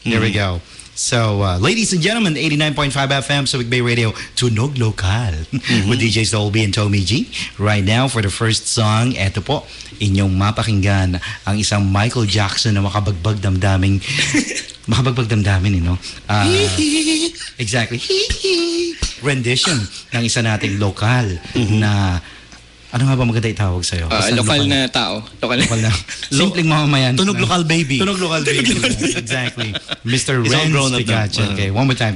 There we go. So, ladies and gentlemen, 89.5 FM, Subic Bay Radio, Tunog Lokal with DJs Dolby and Tommy G. Right now, for the first song, eto po, inyong mapakinggan ang isang Michael Jackson na makabagbag damdamin, you know? Exactly. Rendition ng isa nating lokal na ano nga ba maganda itawag sa'yo? Lokal na tao. Lokal na. Simpleng mamamayan. Tunog lokal baby. Tunog lokal baby. Exactly. Mr. Renz Picache. Okay, one more time.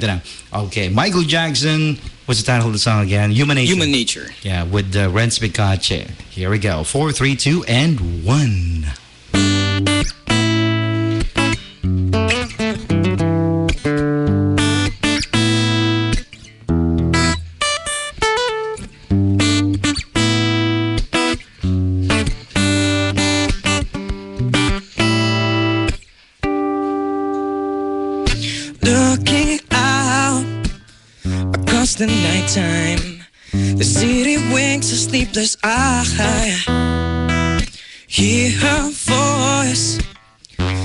Okay, Michael Jackson. What's the title of the song again? Human Nature. Human Nature. Yeah, with Renz Picache. Here we go. 4, 3, 2, and 1. Looking out across the nighttime, the city winks a sleepless eye. Hear her voice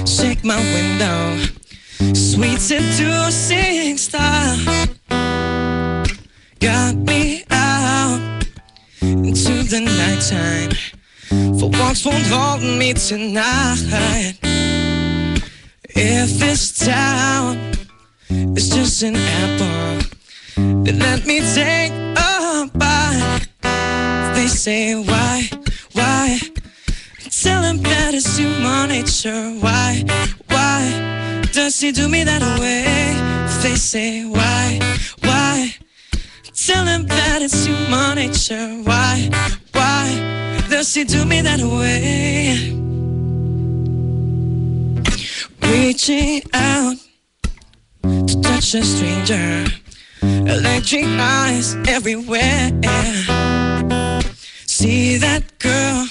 shake my window, sweet seducing style. Got me out into the nighttime. For once won't hold me tonight. If this town it's just an apple, then let me take a bite. They say why? Tell him that it's human nature. Why does he do me that way? They say why? Tell him that it's human nature. Why does he do me that way? Reaching out to touch a stranger, electric eyes everywhere. See that girl,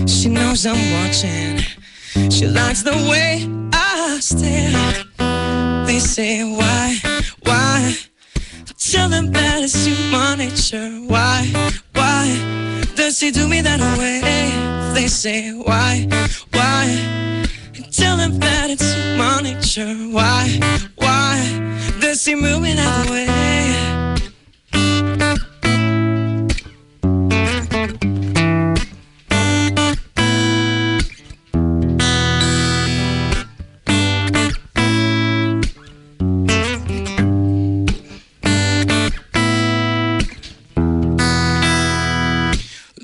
she knows I'm watching. She likes the way I stare. They say why? Tell them that it's human nature. Why does he do me that way? They say why? Tell him that it's human nature. Why does he move me that way?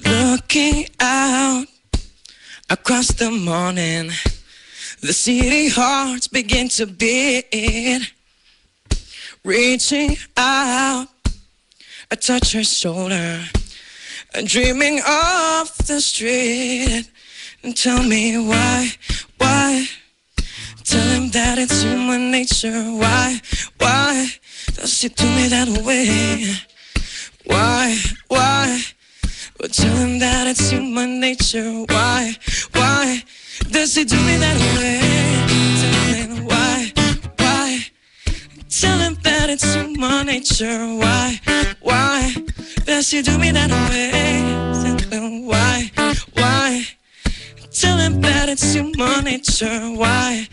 Looking out across the morning, the city hearts begin to beat. Reaching out, I touch her shoulder, dreaming of the street. And tell me why? Tell him that it's human nature. Why does he do me that way? Why? But tell him that it's human nature. Why does he do me that way? Tell him why? Tell him that it's human nature. Why does he do me that way? Tell him why? Tell him that it's human nature. Why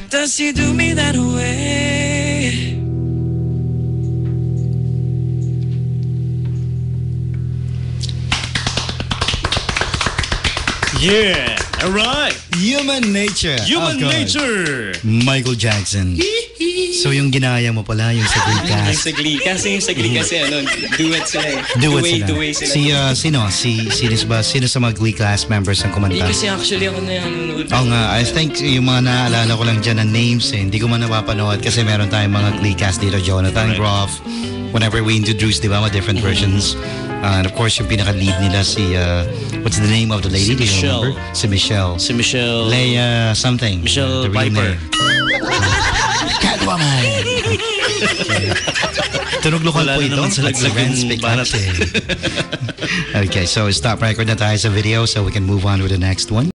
does he do me that way? Yeah, all right. Human Nature. Human Nature. Michael Jackson. So yung ginaya mo pala yung sa Glee cast. Yung sa Glee kasi duet sila eh. Duet sila. Sino sa mga Glee class members ang kumanta? Hindi kasi actually ako na yung Oo nga, I think yung mga naaalala ko lang dyan na names eh. Hindi ko man napapanood kasi meron tayong mga Glee cast dito. Jonathan Groff. Whenever we introduce, di ba, mga different versions. And of course, yung pinaka-lead nila si, what's the name of the lady? Si Michelle. Si Michelle. Leia something. Michelle Piper. Catwoman. Tunog lokal po ito. At si Renz Picache. Okay, so stop record na tayo sa video so we can move on with the next one.